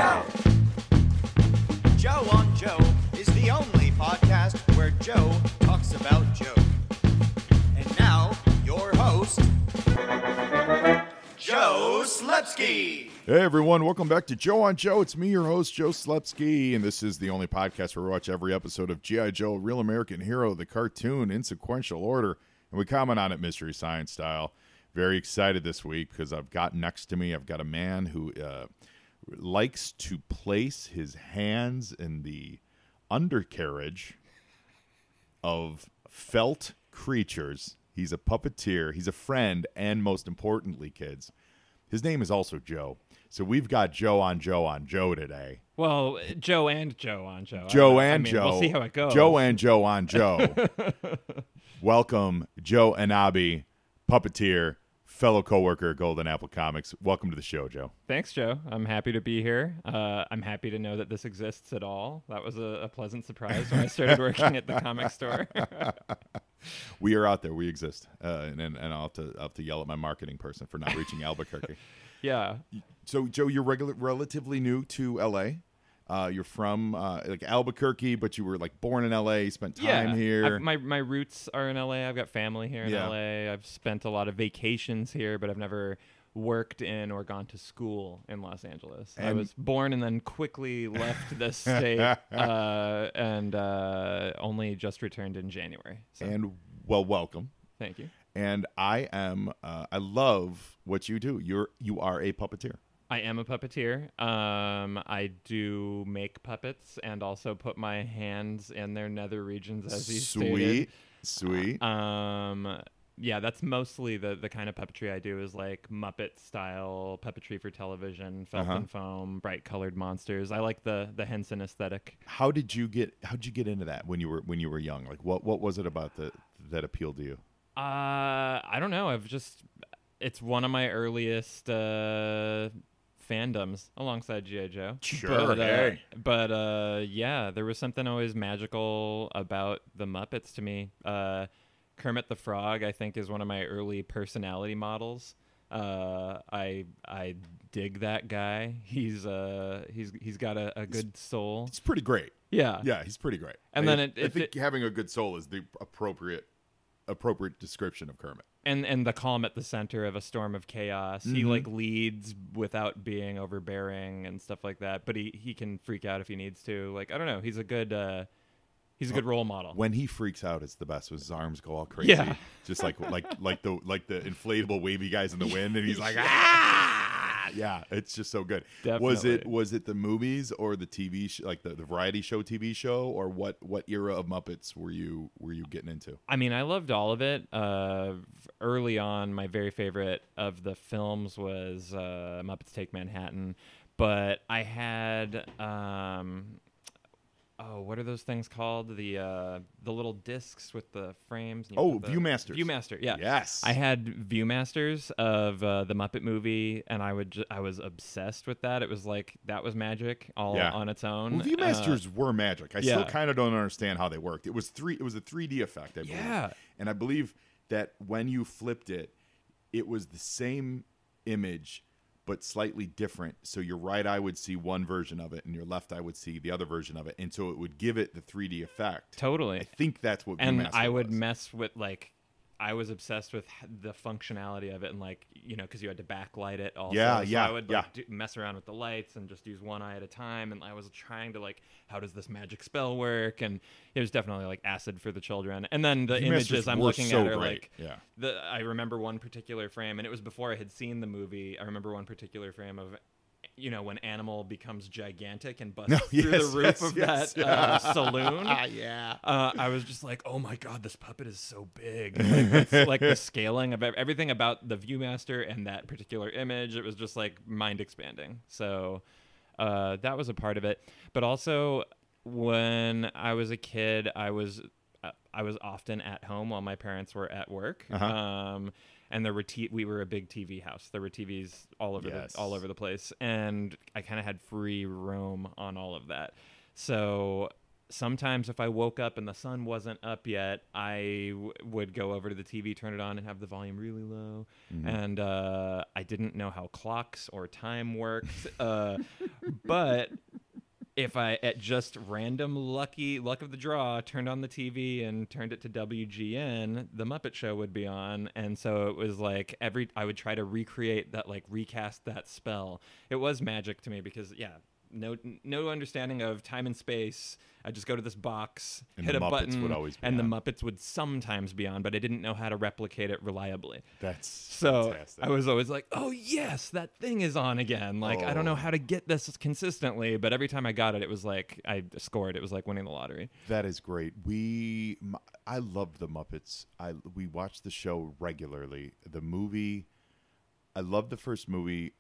Joe! Joe on Joe is the only podcast where Joe talks about Joe. And now, your host, Joe Slepsky. Hey everyone, welcome back to Joe on Joe. It's me, your host, Joe Slepsky, and this is the only podcast where we watch every episode of G.I. Joe, Real American Hero, the cartoon, in sequential order, and we comment on it mystery science style. Very excited this week because I've got next to me, I've got a man who likes to place his hands in the undercarriage of felt creatures. He's a puppeteer, he's a friend, and most importantly, kids, his name is also Joe. So we've got Joe on Joe today. Well, Joe and Joe on Joe. Joe I mean, Joe. We'll see how it goes. Joe and Joe on Joe. Welcome, Joe Annabi, puppeteer, fellow coworker at Golden Apple Comics. Welcome to the show, Joe. Thanks, Joe. I'm happy to be here. I'm happy to know that this exists at all. That was a pleasant surprise when I started working at the comic store. We are out there. We exist. And I'll have to yell at my marketing person for not reaching Albuquerque. Yeah. So, Joe, you're relatively new to L.A. You're from like Albuquerque, but you were like born in L.A., spent time here. My roots are in L.A. I've got family here in L.A. I've spent a lot of vacations here, but I've never worked in or gone to school in Los Angeles. I was born and then quickly left this state and only just returned in January. So. And, well, welcome. Thank you. And I love what you do. You are a puppeteer. I am a puppeteer. I do make puppets and also put my hands in their nether regions, as you stated. Sweet. Yeah, that's mostly the kind of puppetry I do is like Muppet-style puppetry for television, felt and foam, bright-colored monsters. I like the Henson aesthetic. How'd you get into that when you were young? Like, what was it about that appealed to you? I don't know. It's one of my earliest fandoms alongside G.I. Joe. Sure. But yeah, there was something always magical about the Muppets to me. Kermit the Frog, I think, is one of my early personality models. I dig that guy. He's got a good soul. He's pretty great. Yeah, he's pretty great. And I think having a good soul is the appropriate description of Kermit. And the calm at the center of a storm of chaos. Mm-hmm. He like leads without being overbearing and stuff like that. But he can freak out if he needs to. Like, I don't know. He's a good good role model. When he freaks out, it's the best. His arms go all crazy. Yeah. Just like the inflatable wavy guys in the wind, and he's like, ah! Yeah, it's just so good. Definitely. Was it the movies or the TV like the variety show TV show, or what era of Muppets were you getting into? I mean, I loved all of it. Early on, my very favorite of the films was Muppets Take Manhattan, but I had what are those things called? The little discs with the frames. Viewmasters. Viewmaster, yeah. Yes. I had Viewmasters of the Muppet movie, and I was obsessed with that. It was like that was magic on its own. Well, Viewmasters were magic. I still kind of don't understand how they worked. It was a 3D effect, I believe. Yeah. And I believe that when you flipped it, it was the same image but slightly different. So your right eye would see one version of it, and your left eye would see the other version of it, and so it would give it the 3D effect. Totally. I think that's what. And Viewmaster I would was. mess with I was obsessed with the functionality of it, and because you had to backlight it also. So I would mess around with the lights and just use one eye at a time, and I was trying to how does this magic spell work? And it was definitely acid for the children. And then the images I'm looking at are great. I remember one particular frame, and it was before I had seen the movie. I remember one particular frame of when Animal becomes gigantic and busts through the roof of that saloon. I was just like, oh my God, this puppet is so big. It's like the scaling of everything about the Viewmaster and that particular image. It was just like mind expanding. So that was a part of it. But also when I was a kid, I was often at home while my parents were at work. And there were we were a big TV house. There were TVs all over the place, and I kind of had free roam on all of that. So sometimes if I woke up and the sun wasn't up yet, I would go over to the TV, turn it on, and have the volume really low. And I didn't know how clocks or time worked. But if I, at just random luck of the draw, turned on the TV and turned it to WGN, the Muppet Show would be on. And so it was like I would try to recreate that, like recast that spell. It was magic to me because, no understanding of time and space. I just go to this box, and hit a Muppets button, would always be and on. the Muppets would sometimes be on, but I didn't know how to replicate it reliably. That's so fantastic. I was always like, oh yes, that thing is on again. Like, I don't know how to get this consistently, but every time I got it, it was like I scored. It was like winning the lottery. That is great. I loved the Muppets. We watched the show regularly. The movie, I loved the first movie.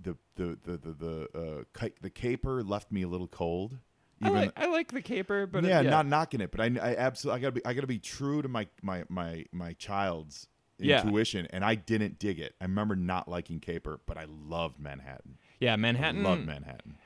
The caper left me a little cold. I like the caper, but not knocking it, but I absolutely I gotta be true to my child's intuition, and I didn't dig it. I remember not liking caper, but I loved Manhattan. Yeah, Manhattan. I loved Manhattan.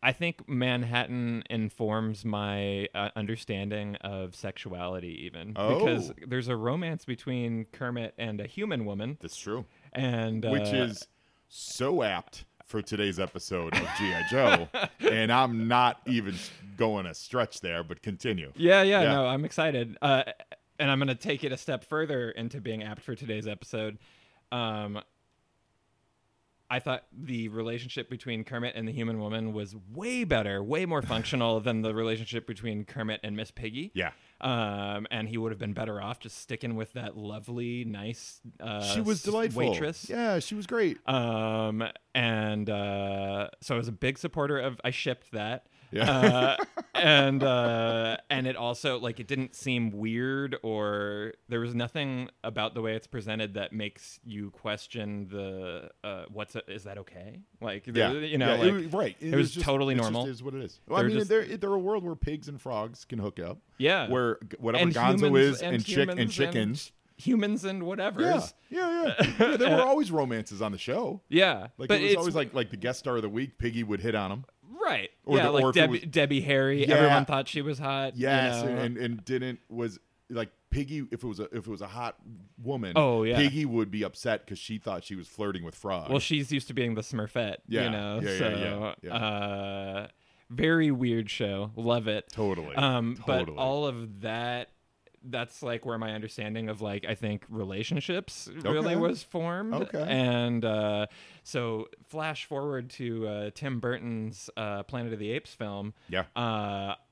I think Manhattan informs my understanding of sexuality, even because there's a romance between Kermit and a human woman. That's true, and which is so apt for today's episode of G.I. Joe, and I'm not even going to stretch there, but continue. Yeah, no, I'm excited. And I'm going to take it a step further into being apt for today's episode. I thought the relationship between Kermit and the human woman was way better, way more functional than the relationship between Kermit and Miss Piggy. Yeah. And he would have been better off just sticking with that lovely, nice she was delightful waitress. Yeah, she was great. So I was a big supporter of. I shipped that. Yeah. And it also, like, it didn't seem weird, or there was nothing about the way it's presented that makes you question the is that okay? Like, right. It was just totally normal. It is what it is. Well, I mean, they're a world where pigs and frogs can hook up. Yeah. Where whatever Gonzo is and chickens. Humans and whatever's. Yeah. There were always romances on the show. Yeah. Like, it was always like the guest star of the week, Piggy would hit on him. Right. Or like Debbie Harry. Yeah. Everyone thought she was hot. Yes, and was like Piggy. If it was a hot woman, Piggy would be upset because she thought she was flirting with Frog. Well, she's used to being the Smurfette. Yeah. Very weird show. Love it. Totally. But all of that. That's like where my understanding of, like, I think relationships really was formed. Okay. And so flash forward to Tim Burton's Planet of the Apes film. Yeah.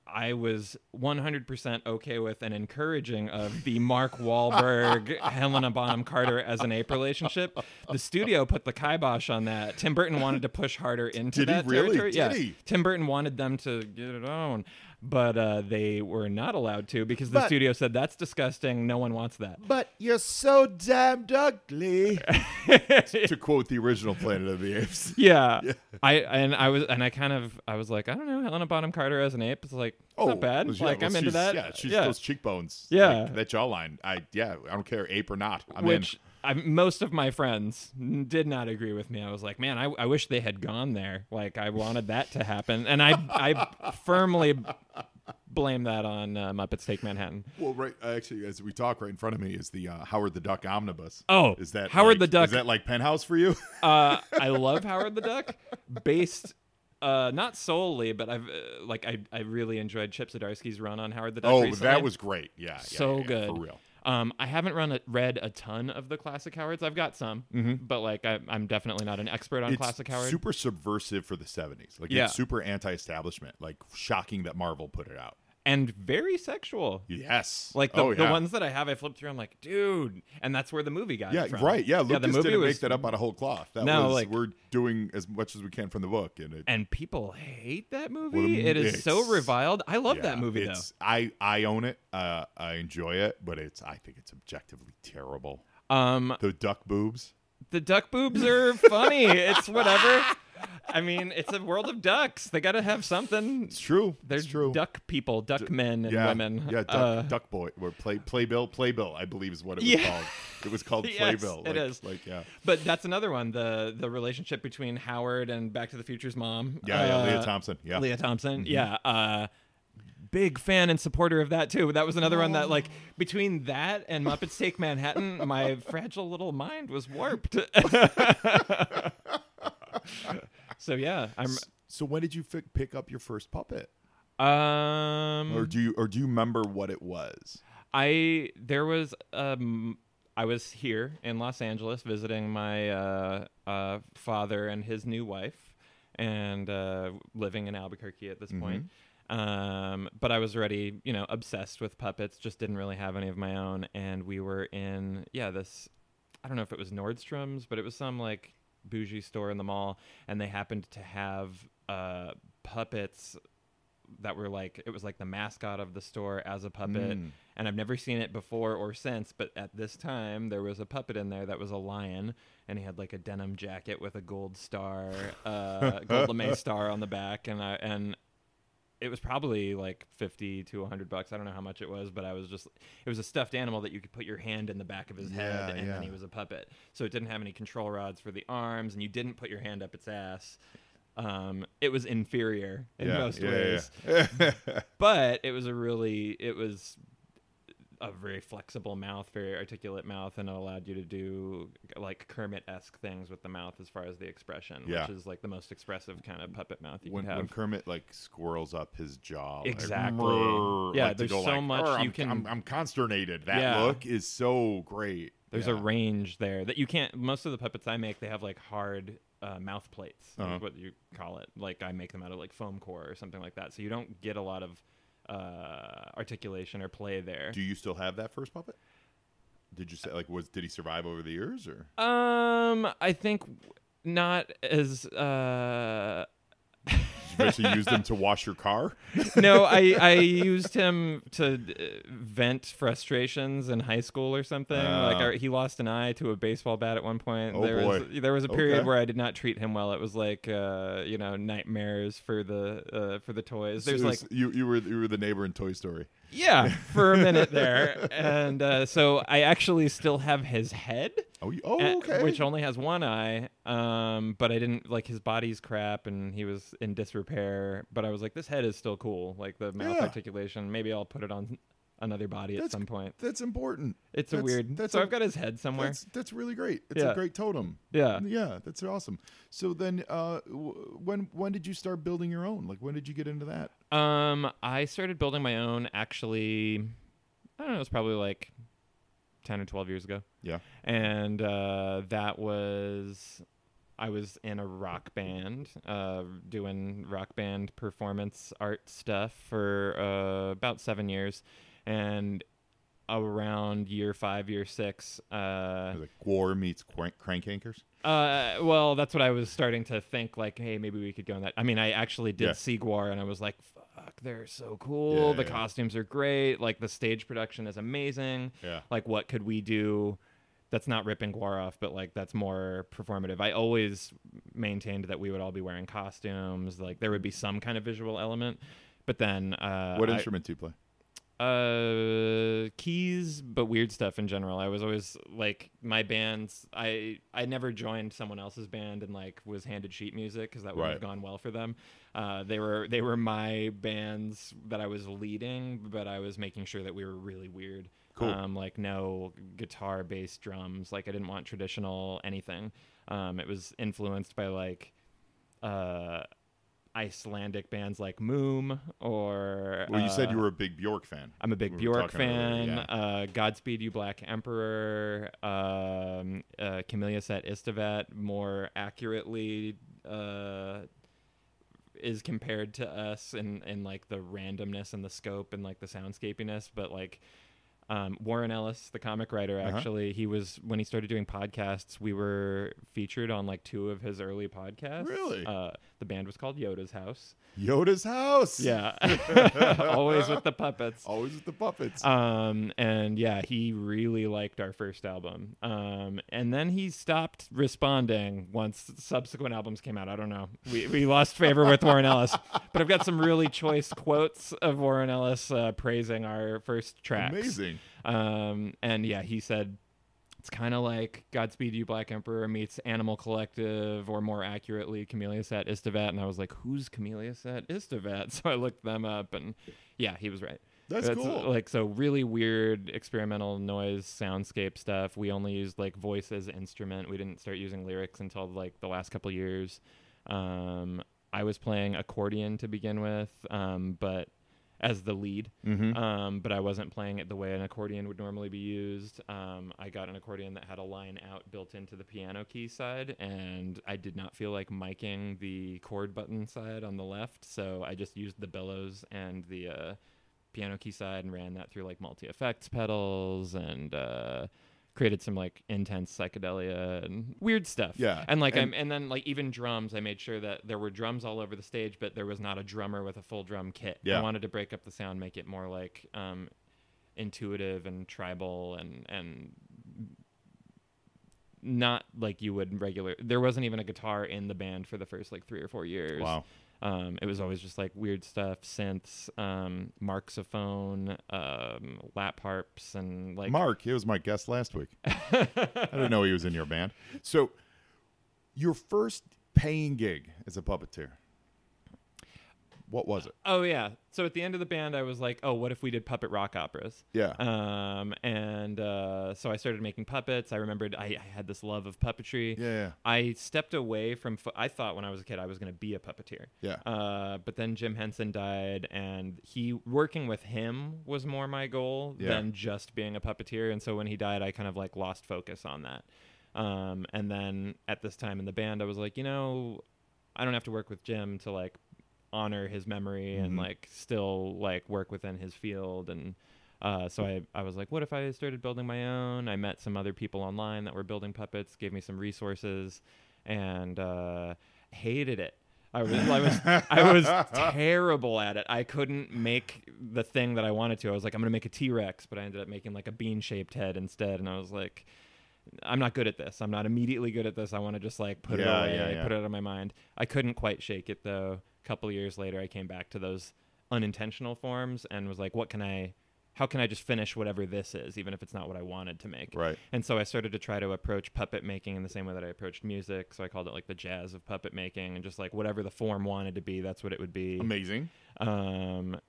I was 100% okay with and encouraging of the Mark Wahlberg, Helena Bonham Carter as an ape relationship. The studio put the kibosh on that. Tim Burton wanted to push harder into that territory. Did he? Tim Burton wanted them to get it on. But they were not allowed to because the studio said, that's disgusting. No one wants that. But you're so damned ugly. To quote the original Planet of the Apes. Yeah. I was like, I don't know, Helena Bonham Carter as an ape. It's like, it's not bad. I'm into that. Yeah, she's those cheekbones. Yeah. Like, that jawline. I don't care, ape or not. Most of my friends did not agree with me. I was like, man, I wish they had gone there. Like, I wanted that to happen. And I firmly blame that on Muppets Take Manhattan. Well, right. Actually, as we talk, right in front of me is the Howard the Duck omnibus. Oh, is that Howard the Duck? Is that like Penthouse for you? I love Howard the Duck. Based, not solely, but I really enjoyed Chip Zdarsky's run on Howard the Duck. Recently. That was great. Yeah, so good for real. I haven't read a ton of the classic Howards. I've got some, but like I'm definitely not an expert on classic Howard. Super subversive for the 70s. Like, it's super anti-establishment. Like, shocking that Marvel put it out. And very sexual. Yes. Like the ones that I have, I flipped through. I'm like, dude, and that's where the movie got it from. Right. Yeah, Lucas the movie didn't make that up out of whole cloth. We're doing as much as we can from the book, and people hate that movie. It is so reviled. I love that movie though. I own it. I enjoy it, but I think it's objectively terrible. The duck boobs. The duck boobs are funny. It's whatever. I mean, it's a world of ducks. They got to have something. It's true. There's it's true. duck people, duck men and women. Yeah, duck boy, or playbill, I believe is what it was called. It was called yes, Playbill. It is. But that's another one. The relationship between Howard and Back to the Future's mom. Leah Thompson. Yeah. Leah Thompson. Mm-hmm. Yeah. Big fan and supporter of that too. That was another one that, like, between that and Muppets Take Manhattan, my fragile little mind was warped. So yeah, So when did you pick up your first puppet? Or do you remember what it was? I was here in Los Angeles visiting my father and his new wife, and living in Albuquerque at this point. But I was already, obsessed with puppets, just didn't really have any of my own. And we were in, this, I don't know if it was Nordstrom's, but it was some like bougie store in the mall. And they happened to have puppets that were like, it was like the mascot of the store as a puppet. And I've never seen it before or since, but at this time there was a puppet in there that was a lion, and he had like a denim jacket with a gold star, gold lame star on the back. And it was probably like $50 to $100. I don't know how much it was, but it was a stuffed animal that you could put your hand in the back of his head, and then he was a puppet. So it didn't have any control rods for the arms, and you didn't put your hand up its ass. It was inferior in most ways, but it was a very flexible mouth, very articulate mouth, and it allowed you to do like Kermit-esque things with the mouth as far as the expression, which is like the most expressive kind of puppet mouth you can have. When Kermit like squirrels up his jaw, exactly. Like, there's so much you can. I'm consternated. That look is so great. There's a range there that you can't. Most of the puppets I make, they have like hard mouth plates, is what you call it. Like I make them out of like foam core or something like that, so you don't get a lot of articulation or play there. Do you still have that first puppet? Did you say did he survive over the years, or? I think not as Did you eventually use him to wash your car? No, I used him to vent frustrations in high school or something. He lost an eye to a baseball bat at one point. There was a period where I did not treat him well. It was like nightmares for the toys. There's you were the neighbor in Toy Story. Yeah, for a minute there. And so I actually still have his head. Okay. Which only has one eye. But I didn't his body's crap and he was in disrepair. But I was like, this head is still cool. Like the mouth articulation. Maybe I'll put it on another body at some point. That's important. So I've got his head somewhere. That's really great. It's a great totem. Yeah, that's awesome. So then, when did you start building your own? Like, when did you get into that? I started building my own actually. I don't know. It was probably like 10 or 12 years ago. Yeah. And I was in a rock band, doing rock band performance art stuff for about 7 years. And around year 5, year 6, like Gwar meets Crank Anchors. Well, that's what I was starting to think. Like, hey, maybe we could go in that. I mean, I actually did see Gwar, and I was like, fuck, they're so cool. The costumes are great. Like, the stage production is amazing. Yeah. Like, what could we do that's not ripping Gwar off, but like that's more performative? I always maintained that we would all be wearing costumes. Like, there would be some kind of visual element. But then, what instrument do you play? Keys, but weird stuff in general. I was always like, my bands, I never joined someone else's band and like was handed sheet music because that would have gone well for them. They were my bands that I was leading, but I was making sure that we were really weird. Cool. Like no guitar, bass, drums. Like I didn't want traditional anything. It was influenced by like Icelandic bands like Moom or... Well, you said you were a big Bjork fan. I'm a big Bjork fan. Godspeed You Black Emperor. Camellia Set Istavat more accurately is compared to us in like the randomness and the scope and like the soundscapiness. But like Warren Ellis, the comic writer, actually, he was, when he started doing podcasts, we were featured on like 2 of his early podcasts. Really? The band was called Yoda's House. Yoda's House. Yeah. Always with the puppets. Always with the puppets. And yeah, he really liked our first album. And then he stopped responding once subsequent albums came out. I don't know. We lost favor with Warren Ellis. But I've got some really choice quotes of Warren Ellis praising our first tracks. Amazing. And yeah, he said, it's kind of like Godspeed You Black Emperor meets Animal Collective, or more accurately, Camellias at Istavat. And I was like, who's Camellias at Istavat? So I looked them up, and yeah, he was right. That's cool. Like, so really weird experimental noise soundscape stuff. We only used like voice as instrument. We didn't start using lyrics until like the last couple years. I was playing accordion to begin with, but as the lead, but I wasn't playing it the way an accordion would normally be used. I got an accordion that had a line out built into the piano key side, and I did not feel like miking the chord button side on the left, so I just used the bellows and the piano key side and ran that through like multi-effects pedals and created some like intense psychedelia and weird stuff. Yeah. And like and then like even drums, I made sure that there were drums all over the stage, but there was not a drummer with a full drum kit. Yeah. I wanted to break up the sound, make it more like intuitive and tribal and not like you would regular. There wasn't even a guitar in the band for the first like 3 or 4 years. Wow. It was always just like weird stuff, synths, marxophone, lap harps, and like Mark. He was my guest last week. I didn't know he was in your band. So, your first paying gig as a puppeteer, what was it? Oh yeah. So at the end of the band, I was like, oh, what if we did puppet rock operas? Yeah. So I started making puppets. I remembered I had this love of puppetry. Yeah. I stepped away from. I thought when I was a kid I was going to be a puppeteer. Yeah. But then Jim Henson died, and working with him was more my goal than just being a puppeteer. And so when he died, I kind of like lost focus on that. And then at this time in the band, I was like, I don't have to work with Jim to like honor his memory and like still like work within his field. And so I was like, what if I started building my own? I met some other people online that were building puppets, gave me some resources, and hated it. I was terrible at it. I couldn't make the thing that I wanted to. I was like, I'm gonna make a T-Rex, but I ended up making like a bean-shaped head instead. And I was like, I'm not good at this. I'm not immediately good at this. I want to just like put it away, put it out of my mind. I couldn't quite shake it though. A couple of years later, I came back to those unintentional forms and was like, how can I just finish whatever this is, even if it's not what I wanted to make? Right. And so I started to try to approach puppet making in the same way that I approached music. So I called it like the jazz of puppet making, and just like whatever the form wanted to be, that's what it would be. Amazing. And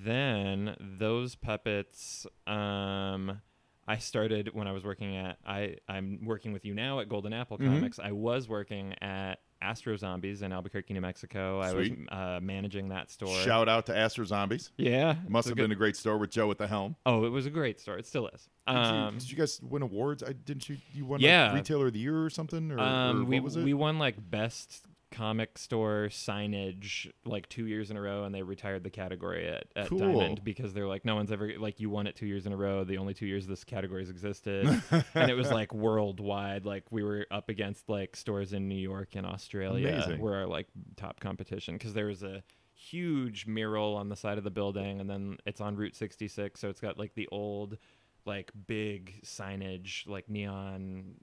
then those puppets, I started when I was working at, I'm working with you now at Golden Apple Comics. I was working at Astro Zombies in Albuquerque, New Mexico. Sweet. I was managing that store. Shout out to Astro Zombies. Yeah. Must have been a great store with Joe at the helm. Oh, it was a great store. It still is. Did you guys win awards? Didn't you? You won Yeah. like Retailer of the Year or something? Or what was it? We won like best comic store signage like 2 years in a row, and they retired the category at Cool. Diamond because they're like, no one's ever like, you won it 2 years in a row, the only 2 years this category's existed. And it was like worldwide. Like we were up against like stores in New York and Australia. Amazing. Were our like top competition, because there was a huge mural on the side of the building, and then it's on Route 66, so it's got like the old like big signage, like neon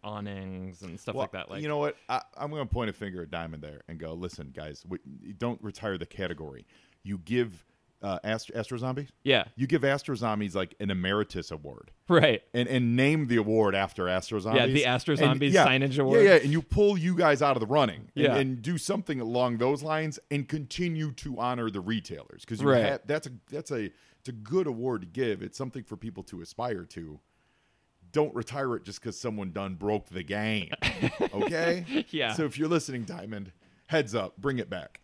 awnings and stuff like that. Like, you know what? I'm going to point a finger at Diamond there and go, listen, guys, you don't retire the category. You give Astro Zombies? Yeah. You give Astro Zombies like an emeritus award. Right. And name the award after Astro Zombies. Yeah, the Astro Zombies signage award. Yeah, and you pull you guys out of the running. And Yeah. do something along those lines and continue to honor the retailers. Because that's a good award to give. It's something for people to aspire to. Don't retire it just because someone done broke the game. Okay? Yeah. So if you're listening, Diamond, heads up, bring it back.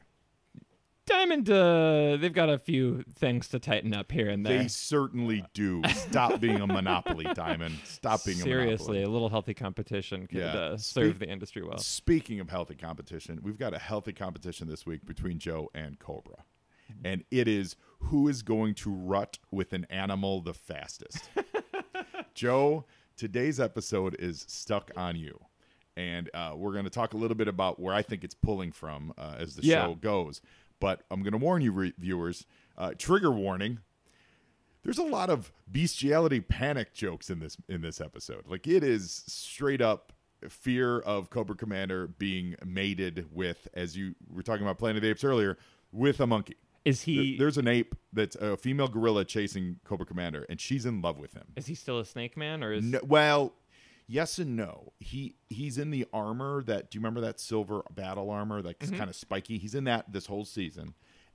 Diamond, they've got a few things to tighten up here and there. They certainly do. Stop being a monopoly, Diamond. Stop being a monopoly. Seriously, a little healthy competition could serve the industry well. Speaking of healthy competition, we've got a healthy competition this week between Joe and Cobra. And it is who is going to rut with an animal the fastest. Joe, today's episode is Stuck on You. And we're going to talk a little bit about where I think it's pulling from as the show goes. But I'm going to warn you, viewers, trigger warning. There's a lot of bestiality panic jokes in this episode. Like, it is straight up fear of Cobra Commander being mated with, as you were talking about Planet of the Apes earlier, with a monkey. Is he? There's an ape that's a female gorilla chasing Cobra Commander, and she's in love with him. Is he still a snake man, or is? No, well, yes and no. He's in the armor that. Do you remember that silver battle armor that's kind of spiky? He's in that this whole season,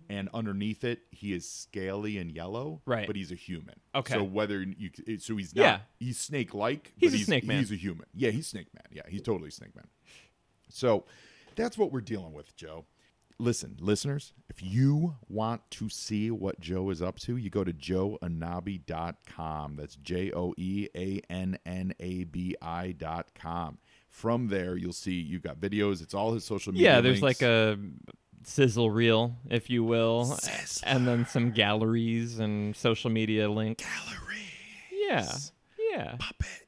and underneath it, he is scaly and yellow. Right. But he's a human. Okay. So he's not. He's snake-like. He's but a snake man. He's a human. Yeah, he's snake man. Yeah, he's totally snake man. So that's what we're dealing with, Joe. Listen, listeners, if you want to see what Joe is up to, you go to joeannabi.com. That's JoeAnnabi.com. From there, you'll see you've got videos. It's all his social media there's links. like a sizzle reel, if you will, Sizzler. and then some galleries and social media links. Galleries. Yeah. Puppets.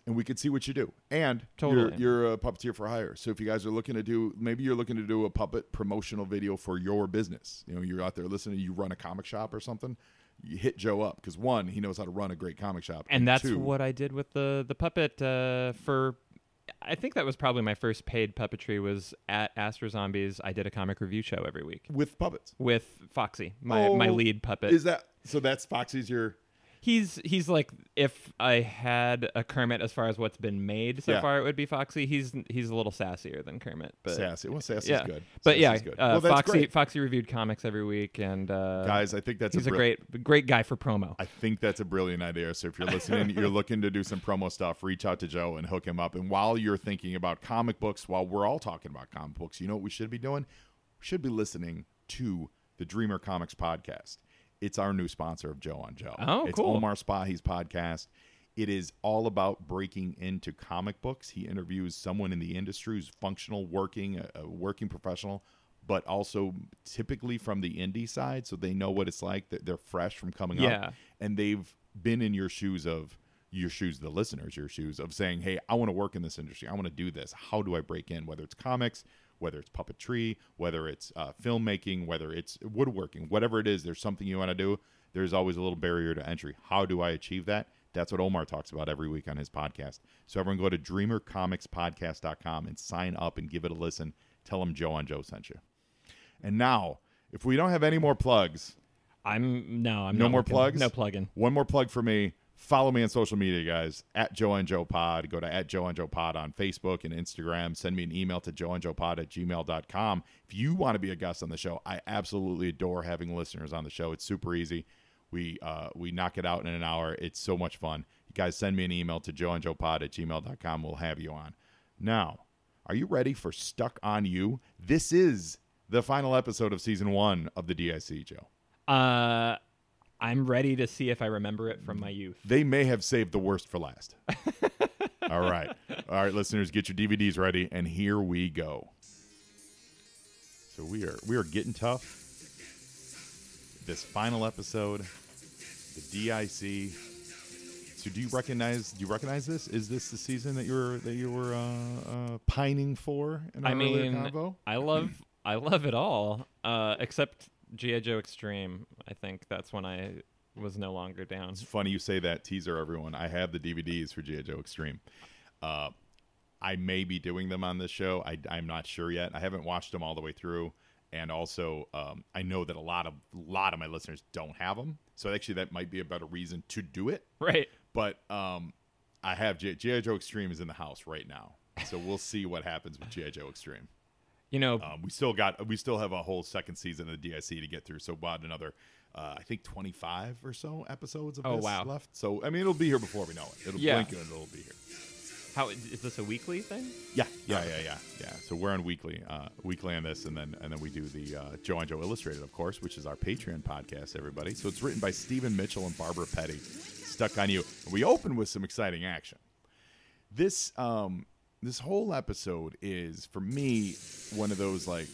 And we can see what you do. And Totally. you're a puppeteer for hire. So if you guys are looking to do, maybe you're looking to do a puppet promotional video for your business. You know, you're out there listening, you run a comic shop or something, you hit Joe up. Because one, he knows how to run a great comic shop. And that's two, what I did with the puppet for, I think that was probably my first paid puppetry was at Astro Zombies. I did a comic review show every week. with puppets. With Foxy, my lead puppet. Is that, so that's Foxy's your... He's like, if I had a Kermit as far as what's been made so far, it would be Foxy. He's a little sassier than Kermit, but Sassy. Well, Sassy's good. But Sassy's good. Well, that's great. Foxy reviewed comics every week, and guys, I think that's he's a great guy for promo. I think that's a brilliant idea. So if you're listening, you're looking to do some promo stuff, reach out to Joe and hook him up. And while you're thinking about comic books, while we're all talking about comic books, you know what we should be doing? We should be listening to the Dreamer Comics podcast. It's our new sponsor of Joe on Joe. Oh, it's cool. Omar Spahi's podcast. It is all about breaking into comic books. He interviews someone in the industry who's functional, working, a working professional, but also typically from the indie side, so they know what it's like. They're fresh from coming up, and they've been in your shoes, the listeners, your shoes of saying, hey, I want to work in this industry. I want to do this. How do I break in? Whether it's comics, whether it's puppetry, whether it's filmmaking, whether it's woodworking, whatever it is, there's something you want to do. There's always a little barrier to entry. How do I achieve that? That's what Omar talks about every week on his podcast. So everyone go to dreamercomicspodcast.com and sign up and give it a listen. Tell them Joe on Joe sent you. And now, if we don't have any more plugs. No more plugs? No plugging. One more plug for me. Follow me on social media, guys, at Joe and Joe Pod. Go to at Joe and Joe Pod on Facebook and Instagram. Send me an email to joeandjoepod@gmail.com. If you want to be a guest on the show, I absolutely adore having listeners on the show. It's super easy. We knock it out in an hour. It's so much fun. You guys send me an email to joeandjoepod@gmail.com. We'll have you on. Now, are you ready for Stuck on You? This is the final episode of Season 1 of the DIC, Joe. I'm ready to see if I remember it from my youth. They may have saved the worst for last. All right, listeners, get your DVDs ready, and here we go. So we are getting tough. This final episode, the DIC. So do you recognize this? Is this the season that you were pining for in our earlier convo? I love it all, except G.I. Joe Extreme. I think that's when I was no longer down. It's funny you say that. Teaser, everyone. I have the DVDs for G.I. Joe Extreme. I may be doing them on this show. I'm not sure yet. I haven't watched them all the way through. And also, I know that a lot of my listeners don't have them. So actually, that might be a better reason to do it. Right. But I have G.I. Joe Extreme is in the house right now. So we'll see what happens with G.I. Joe Extreme. You know, we still have a whole second season of the DIC to get through. So about another, I think 25 or so episodes of this left. So I mean, it'll be here before we know it. It'll blink and it'll be here. How is this a weekly thing? Yeah. So we're on weekly on this, and then we do the Joe and Joe Illustrated, of course, which is our Patreon podcast. Everybody. So it's written by Stephen Mitchell and Barbara Petty. Stuck on You. And we open with some exciting action. This whole episode is, for me, one of those like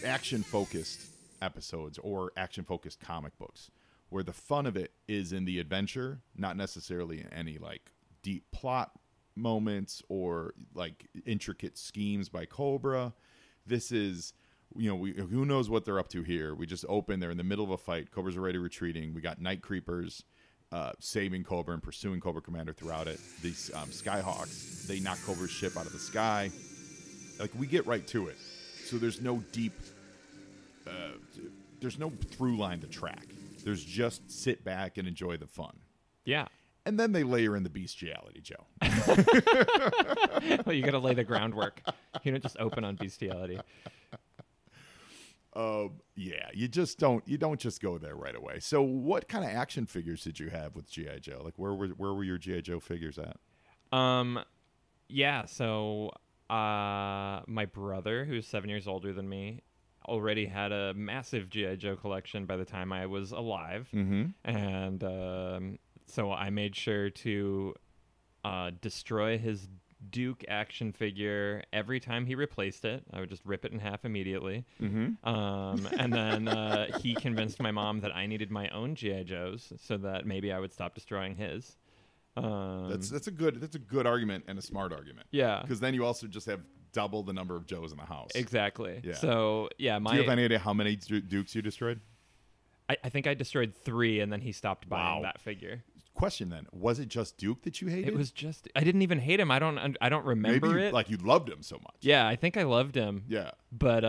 action-focused episodes or action-focused comic books, where the fun of it is in the adventure, not necessarily in any like deep plot moments or like intricate schemes by Cobra. This is, who knows what they're up to here. We just open, they're in the middle of a fight. Cobra's already retreating. We got night creepers saving Cobra and pursuing Cobra Commander throughout it. These Skyhawks, they knock Cobra's ship out of the sky. Like, we get right to it. So there's no deep, there's no through line to track. There's just sit back and enjoy the fun. Yeah. And then they layer in the bestiality, Joe. Well, you got to lay the groundwork. You don't just open on bestiality. Yeah, you don't just go there right away. So what kind of action figures did you have with G.I. Joe? Like, where were your G.I. Joe figures at? Yeah, so my brother, who's 7 years older than me, already had a massive G.I. Joe collection by the time I was alive. Mm-hmm. And so I made sure to destroy his Duke action figure every time he replaced it. I would just rip it in half immediately. Mm-hmm. And then he convinced my mom that I needed my own G.I. Joes so that maybe I would stop destroying his. That's a good argument and a smart argument. Yeah, because then you also just have double the number of Joes in the house. Exactly. Yeah. So yeah, do you have any idea how many Dukes you destroyed? I think I destroyed 3, and then he stopped buying that figure. Question then: was it just Duke that you hated? It was just I didn't even hate him. I don't remember Maybe it. Like you loved him so much. Yeah, I think I loved him. Yeah, but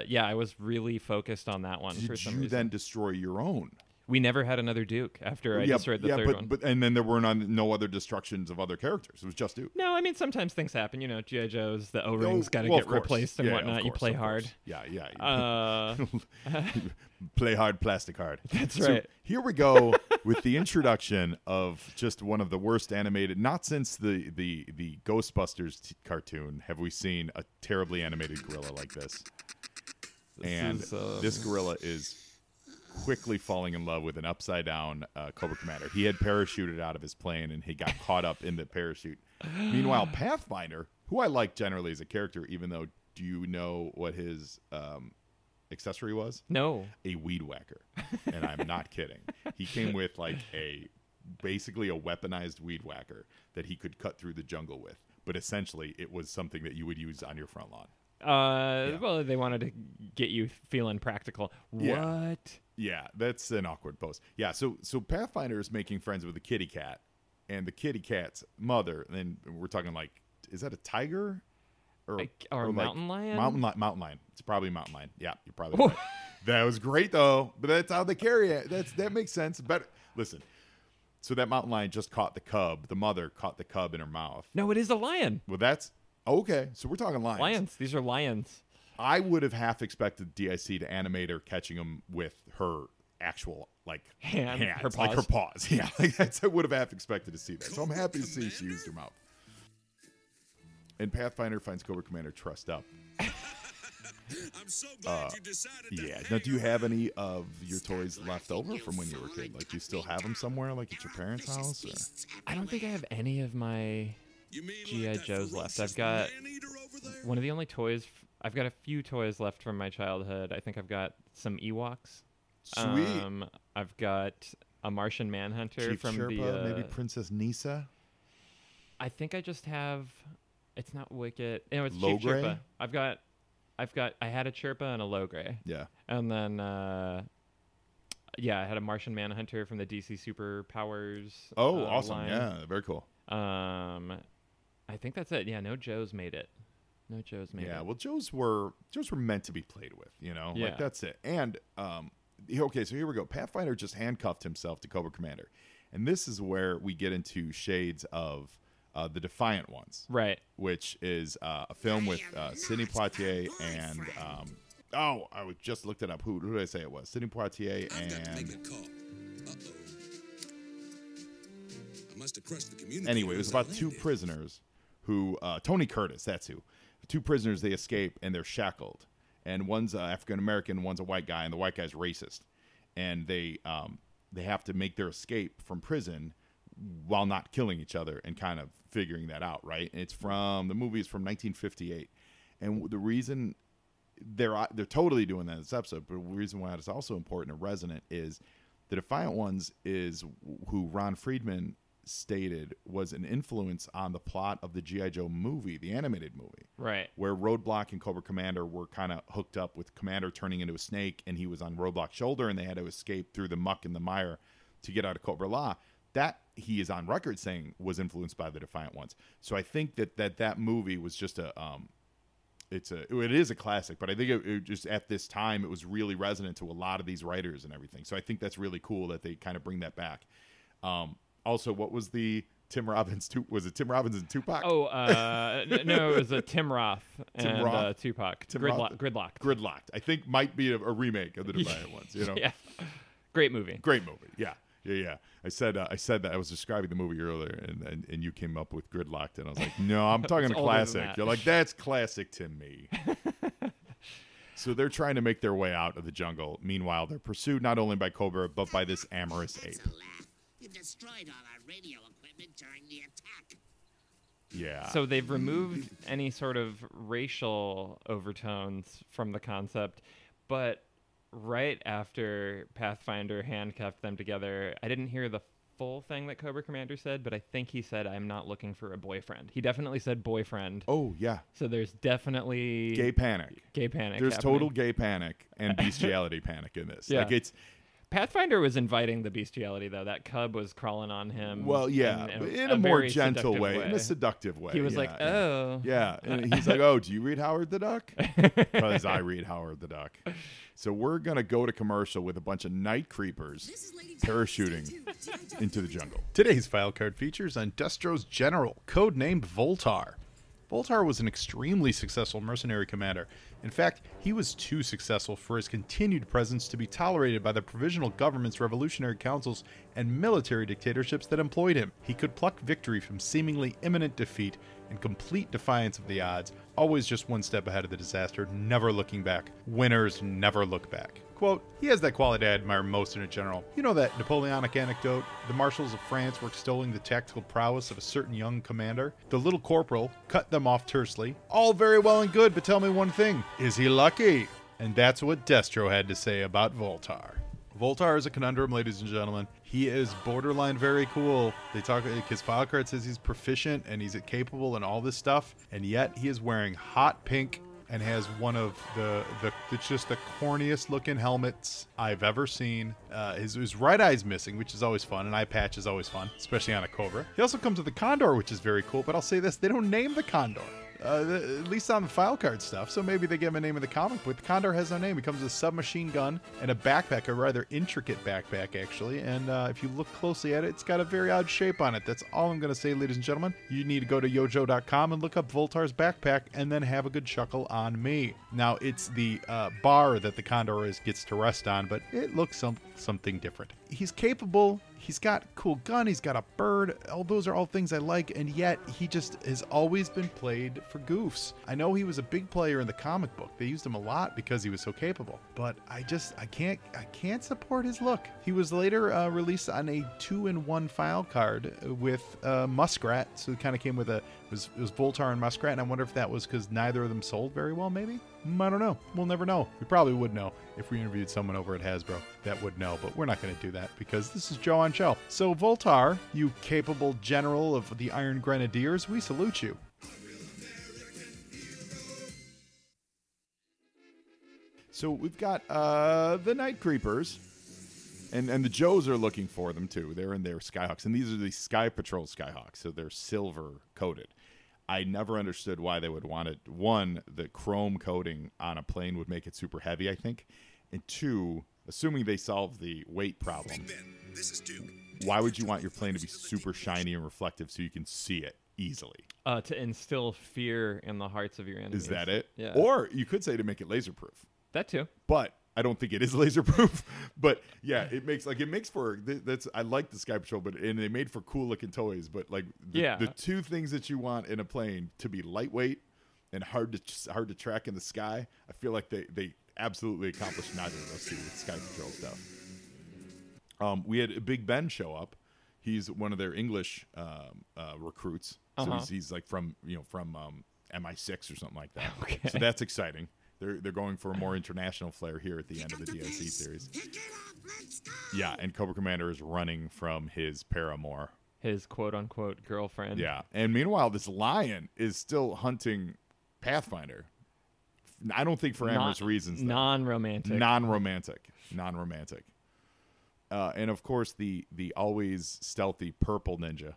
yeah, I was really focused on that one. For some reason. Did you then destroy your own? We never had another Duke after I destroyed the third one. And then there were no other destructions of other characters. It was just Duke. No, I mean, sometimes things happen. G.I. Joe's, the O-rings got to get replaced and whatnot. You play hard. Yeah. Play hard, plastic hard. That's right. Here we go with the introduction of just one of the worst animated, not since the Ghostbusters cartoon have we seen a terribly animated gorilla like this. This gorilla is quickly falling in love with an upside down Cobra Commander. He had parachuted out of his plane and he got caught up in the parachute. Meanwhile, Pathfinder, who I like generally as a character, even though, do you know what his accessory was? No. A weed whacker. And I'm not kidding. He came with like basically a weaponized weed whacker that he could cut through the jungle with. But essentially it was something that you would use on your front lawn. Well, they wanted to get you feeling practical. What? Yeah, that's an awkward pose. Yeah, so Pathfinder is making friends with a kitty cat, and the kitty cat's mother. And we're talking like, is that a tiger or a mountain lion? Mountain lion. It's probably a mountain lion. Yeah, you're probably right. That was great though, but that's how they carry it. That makes sense. But listen. So that mountain lion just caught the cub. The mother caught the cub in her mouth. No, it is a lion. Well, that's. Okay, so we're talking lions. Lions. These are lions. I would have half expected DIC to animate her catching them with her actual hands, her paws. Like her paws. Yeah, I would have half expected to see that. So I'm happy to see she used her mouth. And Pathfinder finds Cobra Commander trussed up. I'm so glad you decided to Now, do you have any of your toys left over from when you were a kid? Like, do you still have them somewhere, like at your parents' house? Or? I don't think I have any of my G.I. Joes left. I've got one of the only toys. I've got a few toys left from my childhood. I think I've got some Ewoks. Sweet. I've got a Martian Manhunter Chief from Sherpa, maybe Princess Nisa. I think I just have. It's not Wicket. No, it's Low Chief Gray? Sherpa. I had a Chirpa and a Low Gray. Yeah. And then I had a Martian Manhunter from the DC Superpowers. Oh, awesome! line. Yeah, very cool. I think that's it. Yeah, no Joes made it. Yeah, well, Joes were meant to be played with, Yeah. like that's it. And okay, so here we go. Pathfinder just handcuffed himself to Cobra Commander, and this is where we get into shades of the Defiant Ones, right? Which is a film with Sidney Poitier and I just looked it up. Who did I say it was? Sidney Poitier and. Anyway, it was about two prisoners who Tony Curtis, that's who. Two prisoners, they escape and they're shackled, and one's African American, one's a white guy, and the white guy's racist, and they have to make their escape from prison while not killing each other and kind of figuring that out, right? And the movie is from 1958, and the reason they're totally doing that in this episode. But the reason why it's also important and resonant is the Defiant Ones is who Ron Friedman stated was an influence on the plot of the G.I. Joe movie, the animated movie. Right. Where Roadblock and Cobra Commander were kind of hooked up with Commander turning into a snake, and he was on Roadblock's shoulder, and they had to escape through the muck and the mire to get out of Cobra Law. That he is on record saying was influenced by the Defiant Ones. So I think that movie was just it is a classic, but I think it just at this time it was really resonant to a lot of these writers and everything. So I think that's really cool that they kind of bring that back. Also, what was the Tim Robbins? Was it Tim Robbins and Tupac? Oh, no, it was Tim Roth and Roth? Tupac. Roth? Gridlocked. Gridlocked. I think might be a remake of the Defiant Ones. You know, Yeah. Great movie. Great movie. Yeah. I said that I was describing the movie earlier, and you came up with Gridlocked, and I was like, no, I'm talking a classic. You're like, that's classic to me. So they're trying to make their way out of the jungle. Meanwhile, they're pursued not only by Cobra but by this amorous ape. You destroyed all our radio equipment during the attack. Yeah. So they've removed any sort of racial overtones from the concept, but right after Pathfinder handcuffed them together, I didn't hear the full thing that Cobra Commander said, but I think he said, "I'm not looking for a boyfriend." He definitely said boyfriend. Oh, yeah. So there's definitely Gay panic. There's There's total gay panic and bestiality panic in this. Yeah. Like it's Pathfinder was inviting the bestiality, though. That cub was crawling on him. well, yeah, in a more gentle way, in a seductive way. He was like, "Oh, yeah," and he's like, "Oh, do you read Howard the Duck?" Because I read Howard the Duck. So we're gonna go to commercial with a bunch of night creepers parachuting into the jungle. Today's file card features on Destro's general, codenamed Voltar. Voltar was an extremely successful mercenary commander. In fact, he was too successful for his continued presence to be tolerated by the provisional governments, revolutionary councils, and military dictatorships that employed him. He could pluck victory from seemingly imminent defeat in complete defiance of the odds, always just one step ahead of the disaster, never looking back. Winners never look back. Quote, he has that quality I admire most in a general. You know that Napoleonic anecdote? The marshals of France were extolling the tactical prowess of a certain young commander. The little corporal cut them off tersely. All very well and good, but tell me one thing. Is he lucky? And that's what Destro had to say about Voltar. Voltar is a conundrum, ladies and gentlemen. He is borderline very cool. They talk, his file card says he's proficient and he's capable and all this stuff, and yet he is wearing hot pink and has one of it's just the corniest looking helmets I've ever seen. His right eye's missing, which is always fun. An eye patch is always fun, especially on a Cobra. He also comes with a Condor, which is very cool, but I'll say this, they don't name the Condor. At least on the file card stuff, so maybe they give him a name in the comic book. The Condor has no name. He comes with a submachine gun and a backpack, a rather intricate backpack, actually. And if you look closely at it, it's got a very odd shape on it. That's all I'm going to say, ladies and gentlemen. You need to go to yojo.com and look up Voltar's backpack and then have a good chuckle on me. Now, it's the bar that the Condor gets to rest on, but it looks something different. He's capable. He's got a cool gun. He's got a bird. All those are all things I like, and yet he just has always been played for goofs. I know he was a big player in the comic book. They used him a lot because he was so capable, but I can't support his look. He was later released on a 2-in-1 file card with Muskrat, so it kind of came with it was Voltar and Muskrat, and I wonder if that was because neither of them sold very well, maybe? I don't know. We'll never know. We probably would know if we interviewed someone over at Hasbro that would know, but we're not going to do that because this is Joe on Show. So Voltar, you capable general of the Iron Grenadiers, we salute you. So we've got the Night Creepers, and the Joes are looking for them too. They're in their Skyhawks, and these are the Sky Patrol Skyhawks, so they're silver coated. I never understood why they would want it. One, the chrome coating on a plane would make it super heavy, I think. And two, assuming they solve the weight problem, Big Ben, this is Duke. why would you want your plane to be super shiny and reflective so you can see it easily? To instill fear in the hearts of your enemies. Is that it? Yeah. Or you could say to make it laser proof. That too. But I don't think it is laser proof. But yeah, it makes for that's I like the Sky Patrol, and they made for cool looking toys. But like the two things that you want in a plane to be lightweight and hard to track in the sky, I feel like they absolutely accomplished neither of those two with Sky Patrol stuff. We had Big Ben show up. He's one of their English recruits, so he's like from MI6 or something like that. Okay. So that's exciting. They're going for a more international flair here at the end of the DLC series. Pick it up, let's go. Yeah, and Cobra Commander is running from his paramour. His quote-unquote girlfriend. Yeah, and meanwhile, this lion is still hunting Pathfinder. I don't think for amorous reasons. Non-romantic. Non-romantic. And of course, the always stealthy purple ninja.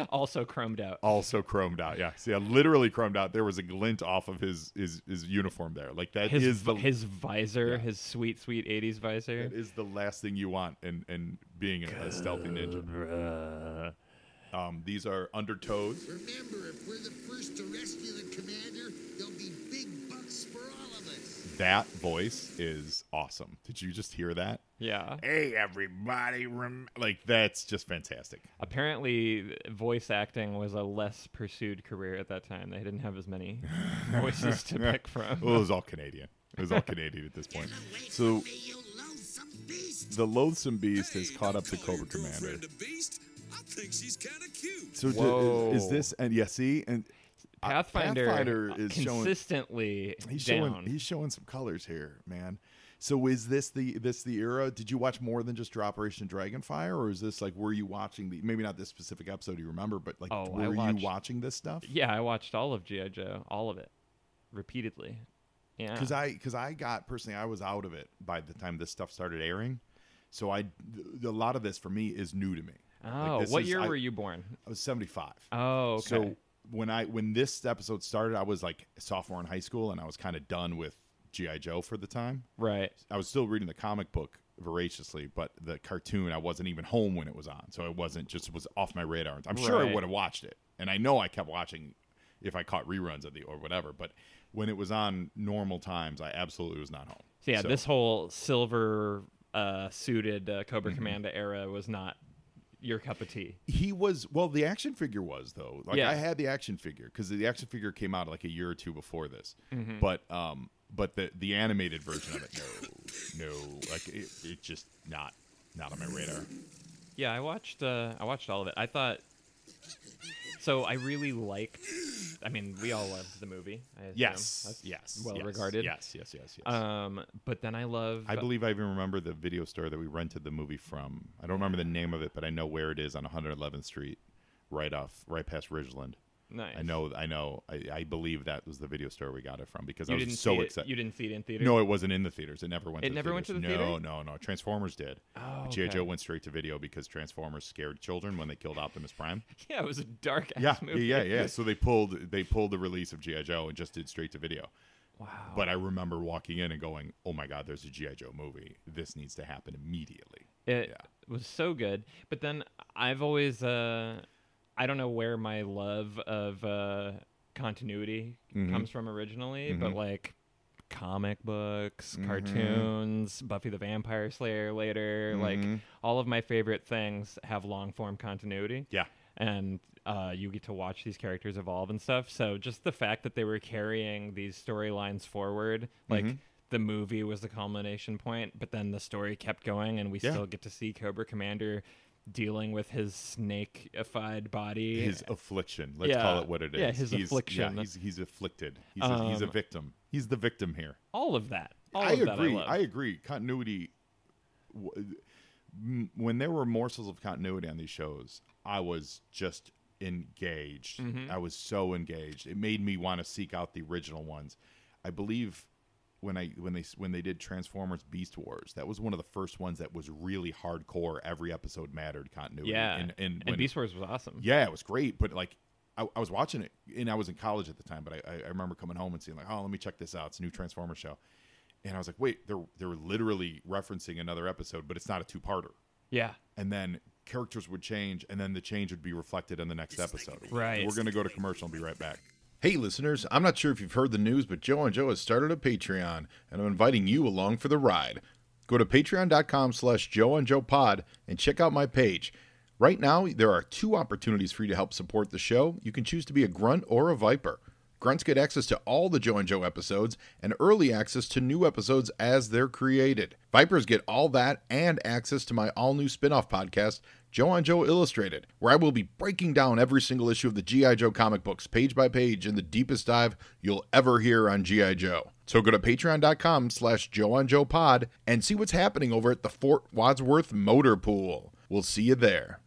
Also chromed out. Yeah. See, literally chromed out. There was a glint off of his uniform there. Like that his visor, his sweet 80s visor. That is the last thing you want in being a stealthy ninja. These are undertows. Remember, if we're the first to rescue the commander, there'll be big bucks for all of us. That voice is awesome. Did you just hear that? Yeah. Hey, everybody. Like, that's just fantastic. Apparently, voice acting was a less pursued career at that time. They didn't have as many voices to pick from. Well, it was all Canadian. It was all Canadian at this point. So, the Loathsome Beast has caught up to Cobra Commander. I think she's kind of cute. So, is this... And yeah, see? And Pathfinder is consistently He's showing some colors here, man. So is this the era? Did you watch more than just Operation Dragonfire, or is this like, were you watching maybe not this specific episode you remember, but like were you watching this stuff? Yeah, I watched all of G.I. Joe, all of it, repeatedly. Yeah, because I got personally, I was out of it by the time this stuff started airing, so a lot of this for me is new to me. Oh, like what year were you born? I was 75. Oh, okay. So when this episode started, I was like a sophomore in high school, and I was kind of done with G.I. Joe for the time. Right. I was still reading the comic book voraciously, but the cartoon, I wasn't even home when it was on, so it was off my radar. I'm sure I would have watched it, and I know I kept watching if I caught reruns of or whatever, but when it was on normal times, I absolutely was not home. So yeah, this whole silver suited Cobra Commander era was not your cup of tea. He was, well, the action figure was, though. Like, I had the action figure because the action figure came out like a year or two before this. But the animated version of it, no, like it just not on my radar. Yeah, I watched all of it. I thought, so I really liked, I mean, we all loved the movie. Yes. Well regarded. Yes. But then I believe I even remember the video store that we rented the movie from. I don't remember the name of it, but I know where it is on 111th Street, right past Ridgeland. Nice. I know. I believe that was the video store we got it from because I was so excited. You didn't see it in theater? No, it wasn't in the theaters. It never went to the theaters. It never went to the theater? No. Transformers did. Oh, G.I. Joe went straight to video because Transformers scared children when they killed Optimus Prime. Yeah, it was a dark-ass movie. Yeah. So they pulled the release of G.I. Joe and just did straight to video. Wow. But I remember walking in and going, oh, my God, there's a G.I. Joe movie. This needs to happen immediately. It was so good. But then I've always... I don't know where my love of continuity comes from originally, but like comic books, cartoons, Buffy the Vampire Slayer later, like all of my favorite things have long form continuity. Yeah. And you get to watch these characters evolve and stuff. So just the fact that they were carrying these storylines forward, like the movie was the culmination point, but then the story kept going and we still get to see Cobra Commander dealing with his snake-ified body, his affliction. Let's call it what it is. Yeah, his affliction. Yeah, he's afflicted. He's a victim. He's the victim here. All of that. I agree. Continuity. When there were morsels of continuity on these shows, I was just engaged. I was so engaged. It made me want to seek out the original ones. I believe when they did Transformers Beast Wars, that was one of the first ones that was really hardcore. Every episode mattered continuity. Yeah, and Beast Wars was awesome. Yeah, it was great. But like, I was watching it, and I was in college at the time. But I remember coming home and seeing like, oh, let me check this out. It's a new Transformers show, and I was like, wait, they're literally referencing another episode, but it's not a two-parter. Yeah, and then characters would change, and then the change would be reflected in the next episode. Right. We're gonna go to commercial and be right back. Hey listeners, I'm not sure if you've heard the news, but Joe and Joe has started a Patreon, and I'm inviting you along for the ride. Go to patreon.com/JoeandJoePod and check out my page. Right now, there are 2 opportunities for you to help support the show. You can choose to be a grunt or a viper. Grunts get access to all the Joe and Joe episodes and early access to new episodes as they're created. Vipers get all that and access to my all-new spin-off podcast, Joe on Joe Illustrated, where I will be breaking down every single issue of the G.I. Joe comic books page by page in the deepest dive you'll ever hear on G.I. Joe. So go to patreon.com/JoeOnJoePod and see what's happening over at the Fort Wadsworth Motor Pool. We'll see you there.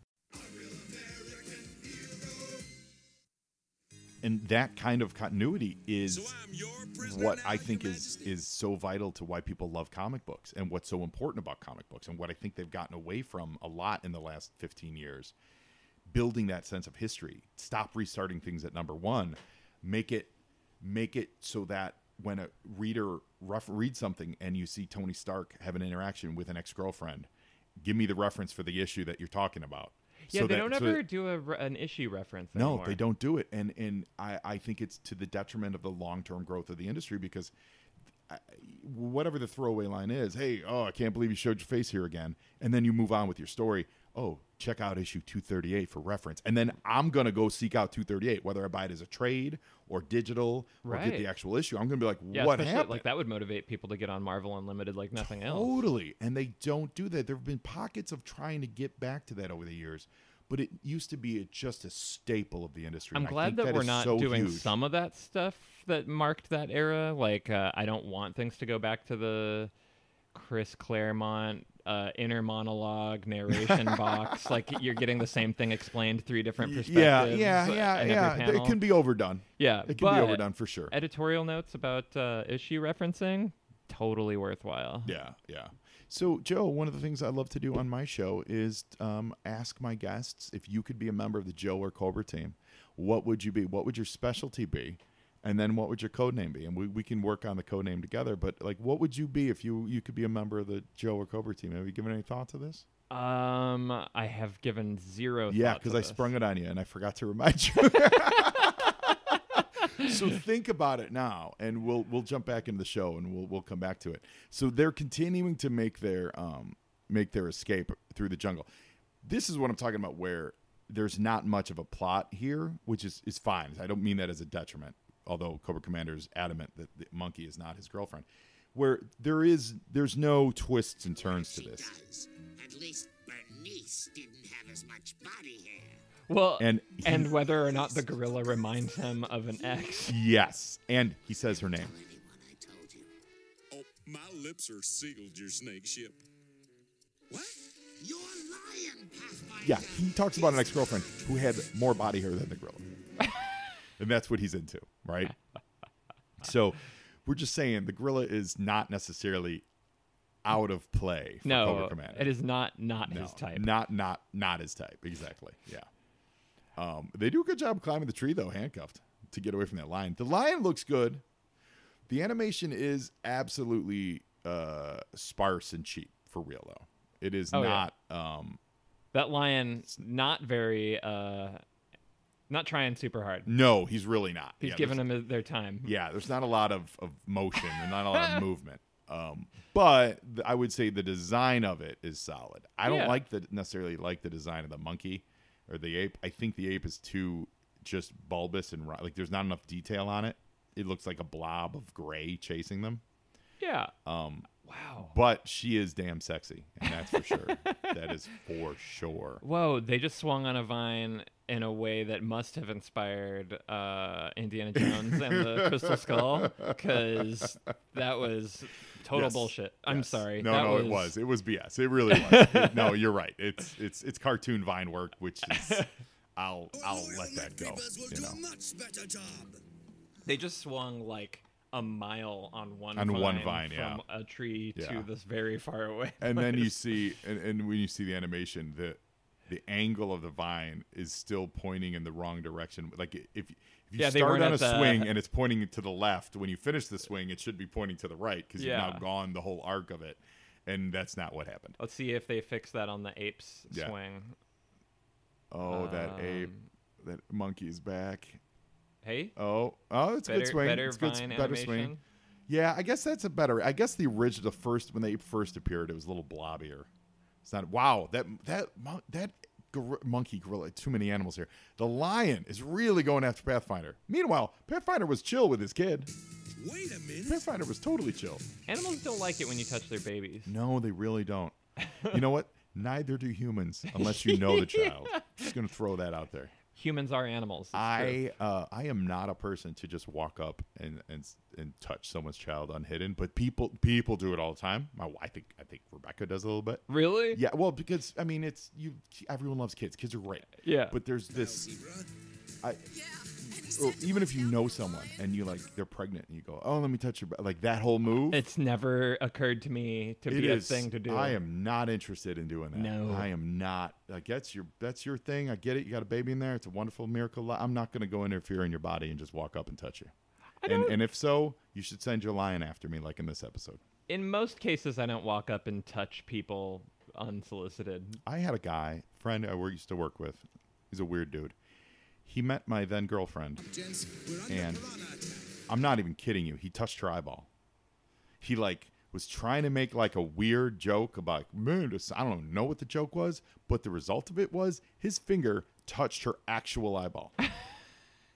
And that kind of continuity is what I think is so vital to why people love comic books and what's so important about comic books and what I think they've gotten away from a lot in the last 15 years. Building that sense of history. Stop restarting things at number one. Make it so that when a reader reads something and you see Tony Stark have an interaction with an ex-girlfriend, give me the reference for the issue that you're talking about. Yeah, they don't ever do an issue reference anymore. No, they don't do it. And I think it's to the detriment of the long-term growth of the industry because whatever the throwaway line is, hey, I can't believe you showed your face here again. And then you move on with your story. Oh, check out issue 238 for reference. And then I'm going to go seek out 238, whether I buy it as a trade or digital or get the actual issue. I'm going to be like, what happened? Like that would motivate people to get on Marvel Unlimited like nothing else. Totally. And they don't do that. There have been pockets of trying to get back to that over the years. But it used to be just a staple of the industry. I'm glad that we're not doing some of that stuff that marked that era. Like, I don't want things to go back to the Chris Claremont inner monologue narration box. Like, you're getting the same thing explained 3 different perspectives. Yeah. It can be overdone. Yeah, it can be overdone for sure. Editorial notes about issue referencing, totally worthwhile. Yeah. So, Joe, one of the things I love to do on my show is ask my guests if you could be a member of the Joe or Cobra team. What would you be? What would your specialty be? And then what would your code name be? And we can work on the code name together. But, like, what would you be if you could be a member of the Joe or Cobra team? Have you given any thought to this? I have given zero thought Yeah, because I sprung it on you, and I forgot to remind you. So think about it now, and we'll jump back into the show, and we'll come back to it. So they're continuing to make their escape through the jungle. This is what I'm talking about, where there's not much of a plot here, which is fine. I don't mean that as a detriment, although Cobra Commander is adamant that the monkey is not his girlfriend. Where there's no twists and turns to this. At least Bernice didn't have as much body hair. Well, and whether or not the gorilla reminds him of an ex. Yes, and he says her name. Tell anyone I told you. Oh, my lips are sealed, your snake ship. What? You're lying, Pathfinder. Yeah, he talks about an ex-girlfriend who had more body hair than the gorilla. And that's what he's into, right? So we're just saying the gorilla is not necessarily out of play for Cobra Commander. It is not his type. Not his type, exactly, yeah. They do a good job climbing the tree, though, handcuffed, to get away from that lion. The lion looks good. The animation is absolutely sparse and cheap, for real, though. It is not... Yeah. That lion, not very... not trying super hard. No, he's really not. He's giving them their time. Yeah, there's not a lot of motion and not a lot of movement. But I would say the design of it is solid. I don't necessarily like the design of the monkey or the ape. I think the ape is too just bulbous and like there's not enough detail on it. It looks like a blob of gray chasing them. Yeah. Wow. But she is damn sexy, and that's for sure. That is for sure. Whoa, they just swung on a vine in a way that must have inspired Indiana Jones and the Crystal Skull, because that was total bullshit. I'm sorry. No, it was BS. It really was. No, you're right. It's cartoon vine work, which is I'll let that go. You know. They just swung like a mile on one vine from a tree to this very far away. And then you see, and when you see the animation, the angle of the vine is still pointing in the wrong direction. Like if you start on a swing and it's pointing to the left, when you finish the swing, it should be pointing to the right because you've now gone the whole arc of it, and that's not what happened. Let's see if they fix that on the ape's swing. Oh, that ape, that monkey is back. Hey. Oh, it's a good swing. Better it's vine better animation. Swing. Yeah, I guess that's a better. I guess the when the ape first appeared, it was a little blobbier. It's not. Wow, that monkey, gorilla, too many animals here. The lion is really going after Pathfinder. Meanwhile, Pathfinder was chill with his kid. Wait a minute. Pathfinder was totally chill. Animals don't like it when you touch their babies. No, they really don't. You know what? Neither do humans, unless you know the child. Just going to throw that out there. Humans are animals. I am not a person to just walk up and touch someone's child unhidden, but people do it all the time. I think Rebecca does a little bit. Really? Yeah. Well, because I mean, everyone loves kids. Kids are great. Yeah. But there's this. Even if you know someone and you they're pregnant and you go, oh, let me touch your that whole move. It's never occurred to me to be a thing to do. I am not interested in doing that. No, I am not. That's your thing. I get it. You got a baby in there. It's a wonderful miracle. I'm not going to go interfere in your body and just walk up and touch you. And if so, you should send your lion after me, like in this episode. In most cases, I don't walk up and touch people unsolicited. I had a friend I used to work with. He's a weird dude. He met my then girlfriend, and I'm not even kidding you. He touched her eyeball. He was trying to make a weird joke about, man, I don't know what the joke was, but the result of it was his finger touched her actual eyeball.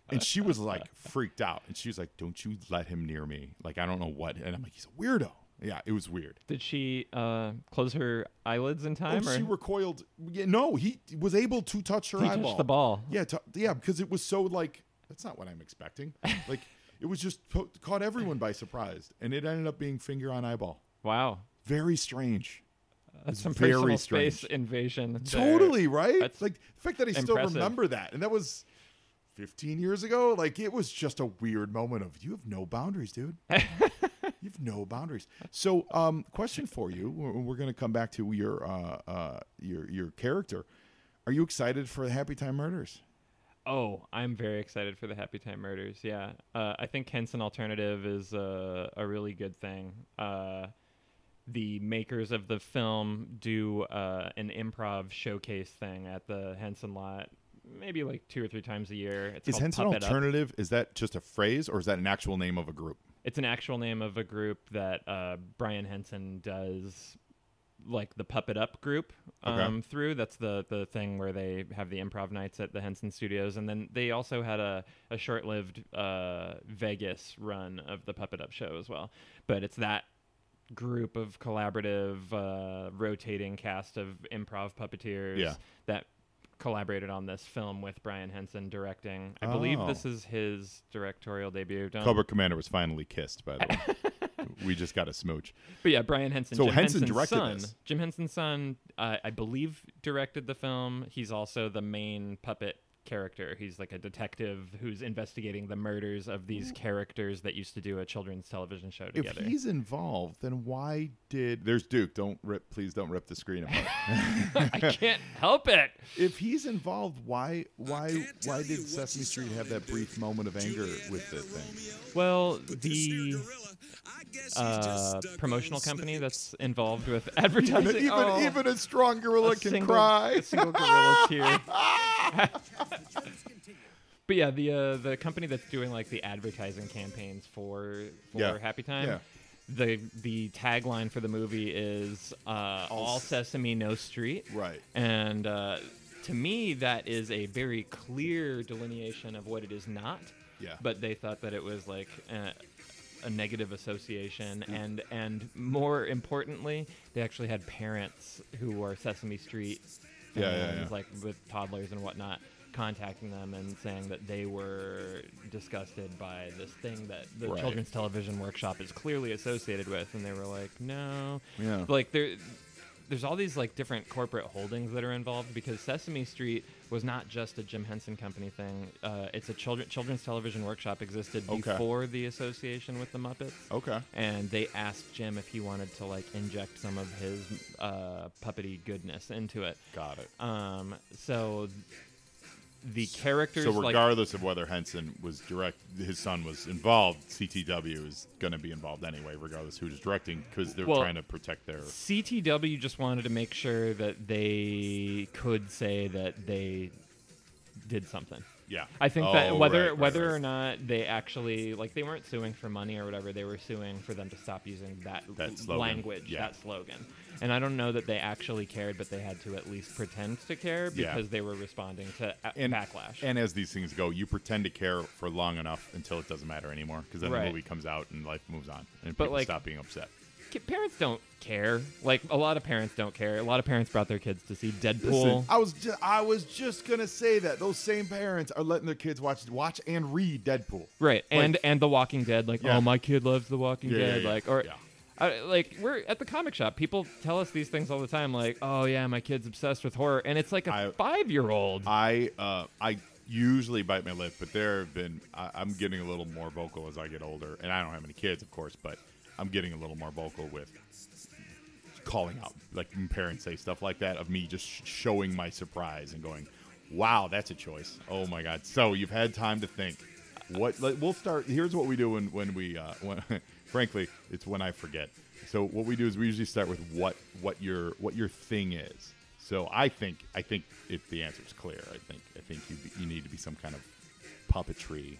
And she was freaked out. And she was like, don't you let him near me. I don't know what. And I'm like, he's a weirdo. Yeah, it was weird. Did she close her eyelids in time? She recoiled. Yeah, no, he was able to touch her eyeball. He touched the ball. Yeah, because it was so that's not what I'm expecting. It was just caught everyone by surprise, and it ended up being finger on eyeball. Wow. Very strange. That's some personal space invasion. Totally, right? That's the fact that I still remember that, and that was 15 years ago. It was just a weird moment of, you have no boundaries, dude. You have no boundaries. So, question for you. We're going to come back to your character. Are you excited for the Happy Time Murders? Oh, I'm very excited for the Happy Time Murders. Yeah. I think Henson Alternative is a really good thing. The makers of the film do an improv showcase thing at the Henson lot maybe 2 or 3 times a year. Is Henson Alternative, is that just a phrase, or is that an actual name of a group? It's an actual name of a group that Brian Henson does, the Puppet Up group through. That's the thing where they have the improv nights at the Henson Studios. And then they also had a short-lived Vegas run of the Puppet Up show as well. But it's that group of collaborative, rotating cast of improv puppeteers that collaborated on this film with Brian Henson directing. I believe this is his directorial debut. Cobra Commander was finally kissed, by the way. We just got a smooch. But yeah, Brian Henson. So Jim Henson Henson's directed son, this. Jim Henson's son, I believe, directed the film. He's also the main puppet character. He's a detective who's investigating the murders of these characters that used to do a children's television show together. If he's involved, then why did... There's Duke. Please don't rip the screen apart. I can't help it. If he's involved, why did Sesame Street have that brief moment of anger with the thing? Well, the promotional company that's involved with advertising. Even a strong gorilla can cry. A single gorilla tear. But yeah, the company that's doing the advertising campaigns for Happy Time, the tagline for the movie is all Sesame, no street. Right. And to me, that is a very clear delineation of what it is not. Yeah. But they thought that it was a negative association, and more importantly, they actually had parents who were Sesame Street fans, with toddlers and whatnot, contacting them and saying that they were disgusted by this thing that the Children's Television Workshop is clearly associated with, and they were like, no. Yeah. There's all these different corporate holdings that are involved, because Sesame Street was not just a Jim Henson Company thing. It's a Children's Television Workshop existed before the association with the Muppets. Okay. And they asked Jim if he wanted to inject some of his puppety goodness into it. Got it. So the characters. So regardless of whether Henson was his son was involved, CTW is going to be involved anyway, regardless who's directing, because they're trying to protect their. CTW just wanted to make sure that they could say that they did something. Yeah. I think that whether right. or not they actually, like, they weren't suing for money or whatever, they were suing for them to stop using that language, that slogan. And I don't know that they actually cared, but they had to at least pretend to care because they were responding to backlash. And as these things go, you pretend to care for long enough until it doesn't matter anymore, because then the movie comes out and life moves on, and people stop being upset. Parents don't care. Like, a lot of parents don't care. A lot of parents brought their kids to see Deadpool. Listen, I was just gonna say that those same parents are letting their kids watch and read Deadpool. Right, like, and The Walking Dead. Like, oh, my kid loves The Walking Dead. Like, or like, we're at the comic shop. People tell us these things all the time. Like, oh yeah, my kid's obsessed with horror, and it's like a 5-year-old. I usually bite my lip, but there have been. I'm getting a little more vocal as I get older, and I don't have any kids, of course, but I'm getting a little more vocal with calling out, like when parents say stuff like that, of me just showing my surprise and going, wow, that's a choice. Oh my God. So you've had time to think. We'll start. Here's what we do when we frankly, it's when I forget. So what we do is we usually start with what your thing is. So I think if the answer is clear, I think you need to be some kind of puppetry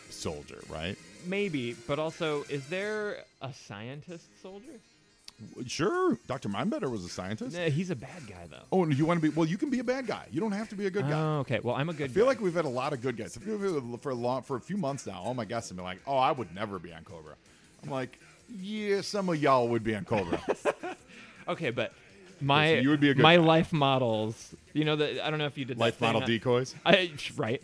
soldier, right? Maybe, but also, is there a scientist soldier? Sure. Dr. Mindbetter was a scientist. Nah, he's a bad guy, though. Oh, and you want to be? Well, you can be a bad guy. You don't have to be a good guy. Oh, okay. Well, I'm a good guy. I feel like we've had a lot of good guys. For a few months now, all my guests have been like, oh, I would never be on Cobra. I'm like, yeah, some of y'all would be on Cobra. Okay, but my you would be a good my guy. life models, I don't know if you did life that model decoys. Right.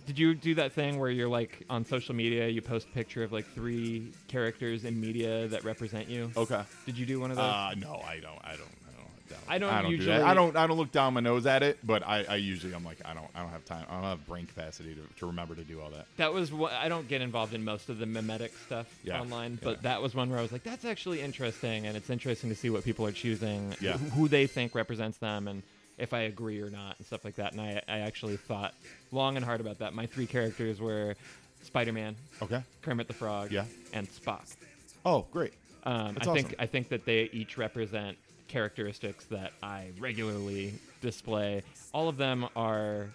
Did you do that thing where you're like on social media, you post a picture of like 3 characters in media that represent you? Okay. Did you do one of those? No, I don't. I don't usually. Do that. I don't look down my nose at it, but I usually I'm like I don't have time. I don't have brain capacity to remember to do all that. That was what I don't get involved in most of the mimetic stuff online, but that was one where I was like, that's actually interesting, and it's interesting to see what people are choosing, who they think represents them, and if I agree or not, and stuff like that. And I actually thought long and hard about that. My 3 characters were Spider-Man, Kermit the Frog, and Spock. Oh, great! I think that they each represent characteristics that I regularly display. All of them are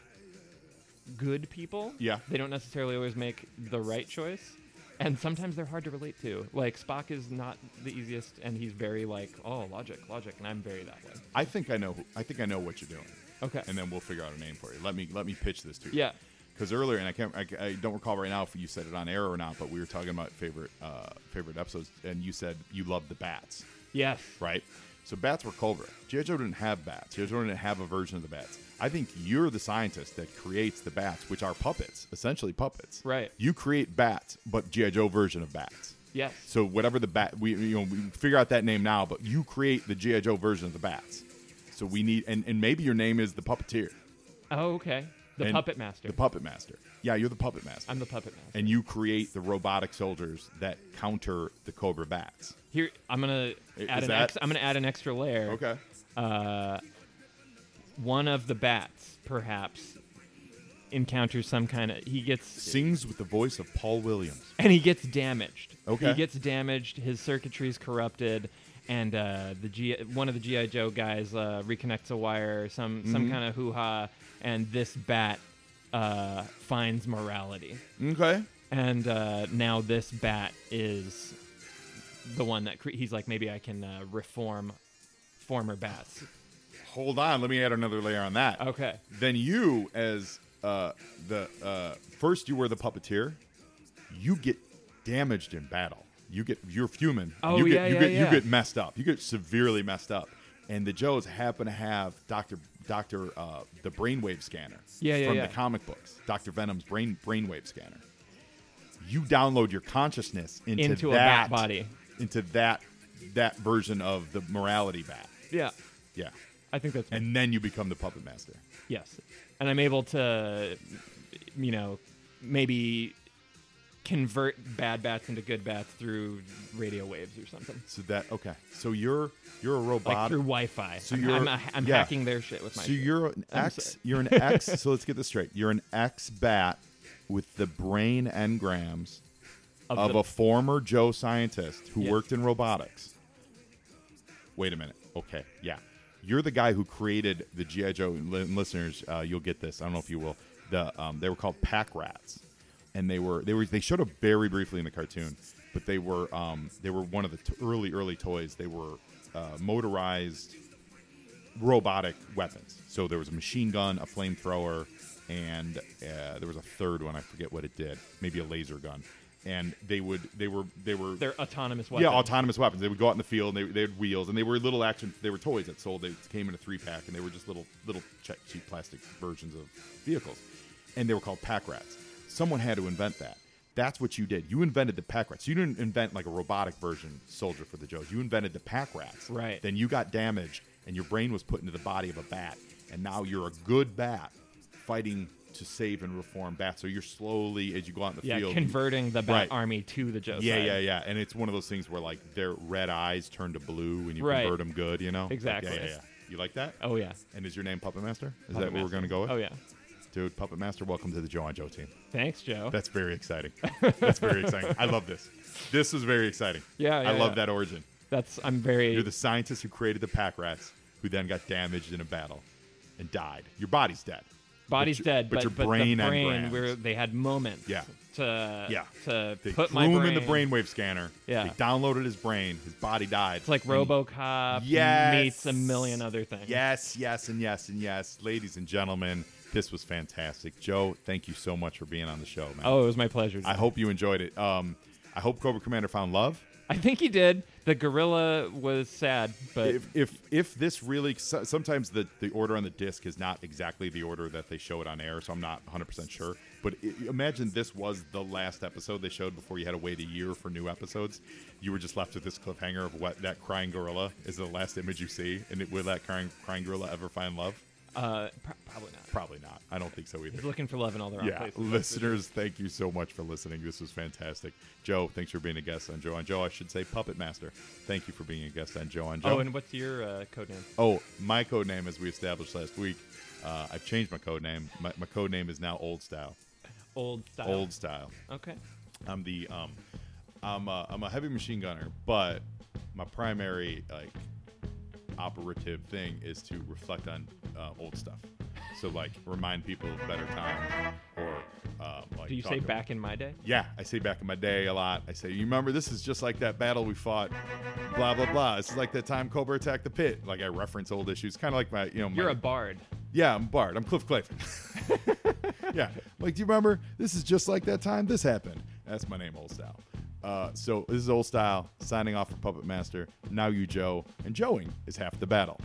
good people. Yeah. They don't necessarily always make the right choice. And sometimes they're hard to relate to. Like, Spock is not the easiest, and he's very like, oh, logic, and I'm very that way. I think I know what you're doing. Okay. And then we'll figure out a name for you. Let me pitch this to you. Yeah. Because earlier, and I don't recall right now if you said it on air or not, but we were talking about favorite episodes, and you said you loved the bats. Yes. Right? So bats were Cobra. G.I. Joe didn't have bats. G.I. Joe didn't have a version of the bats. I think you're the scientist that creates the bats, which are puppets, essentially puppets. Right. You create bats, but G.I. Joe version of bats. Yes. So whatever the bat, we figure out that name now, but you create the G.I. Joe version of the bats. So we need, and maybe your name is the puppeteer. Oh, okay. The puppet master. The puppet master. Yeah, you're the puppet master. I'm the puppet master. And you create the robotic soldiers that counter the Cobra bats. Here, I'm gonna add an extra layer. Okay. One of the bats, perhaps, encounters some kind of. He gets sings with the voice of Paul Williams, and he gets damaged. Okay. He gets damaged. His circuitry's corrupted, and one of the G.I. Joe guys reconnects a wire. Some kind of hoo-ha, and this bat finds morality. Okay. And now this bat is the one that he's like, maybe I can reform former bats. Hold on, let me add another layer on that. Okay. Then you, as first you were the puppeteer, you get damaged in battle. You're human. Oh, you get messed up. You get severely messed up. And the Joes happen to have the brainwave scanner from the comic books, Dr. Venom's brainwave scanner. You download your consciousness into that, a bat body, into that version of the morality bat. Yeah. Yeah. I think that's. And then you become the puppet master. Yes. And I'm able to, maybe convert bad bats into good bats through radio waves or something. So So you're a robot, like through Wi-Fi. So I'm hacking their shit with my. So you're an X. You're an X. So let's get this straight. You're an X bat with the brain engrams of a former Joe scientist who worked in robotics. Wait a minute. Okay. Yeah. you're the guy who created the G.I. Joe. Listeners, you'll get this. I don't know if you will. They were called pack rats, and they showed up very briefly in the cartoon, but they were one of the early toys. They were motorized robotic weapons. So there was a machine gun, a flamethrower, and there was a third one. I forget what it did. Maybe a laser gun. And they're autonomous weapons. Yeah, autonomous weapons. They would go out in the field, and they had wheels, and they were little action. They were toys that sold. They came in a 3-pack, and they were just little cheap plastic versions of vehicles, and they were called pack rats. Someone had to invent that. That's what you did. You invented the pack rats. You didn't invent like a robotic version soldier for the Joes. You invented the pack rats. Right. Then you got damaged, and your brain was put into the body of a bat, and now you're a good bat fighting to save and reform bats. So you're slowly, as you go out in the field, converting the bat army to the Joe side. Yeah. And it's one of those things where like their red eyes turn to blue when you convert them good, you know? Exactly. Yeah. You like that? Oh, yeah. And is your name Puppet Master? Is Puppet that what we're going to go with? Oh, yeah. Dude, Puppet Master, welcome to the Joe on Joe team. Thanks, Joe. That's very exciting. That's very exciting. I love this. This is very exciting. I love that origin. You're the scientist who created the pack rats, who then got damaged in a battle and died. Your body's dead. Body's dead, but your brain the brain engrams. where they had moments to they put threw my him brain in the brainwave scanner. Yeah. They downloaded his brain. His body died. It's like RoboCop meets a million other things. Yes. Ladies and gentlemen, this was fantastic. Joe, thank you so much for being on the show, man. Oh, it was my pleasure. I hope you enjoyed it. I hope Cobra Commander found love. I think he did. The gorilla was sad, but if this really, sometimes the order on the disc is not exactly the order that they show it on air, so I'm not 100% sure. But imagine this was the last episode they showed before you had to wait a year for new episodes. You were just left with this cliffhanger of what that crying gorilla is the last image you see, and will that crying gorilla ever find love? Probably not. Probably not. I don't think so either. He's looking for love in all the wrong places. Listeners, thank you so much for listening. This was fantastic. Joe, thanks for being a guest on Joe on Joe. I should say Puppet Master. Thank you for being a guest on Joe on Joe. Oh, and what's your code name? Oh, my code name, as we established last week, I've changed my code name. My code name is now Old Style. Old Style? Old Style. Okay. I'm a heavy machine gunner, but my primary operative thing is to reflect on old stuff. So remind people of better time, or do you say back in my day? Yeah, I say back in my day a lot. I say, you remember, this is just like that battle we fought, blah blah blah. This is like that time Cobra attacked the pit. I reference old issues, kind of like my You're a bard. Yeah, I'm a bard. I'm Cliff Clavin. Yeah, do you remember? This is just like that time this happened. That's my name, Old Style. So this is Old Style signing off for Puppet Master. Now you, Joe, and Joeing is half the battle.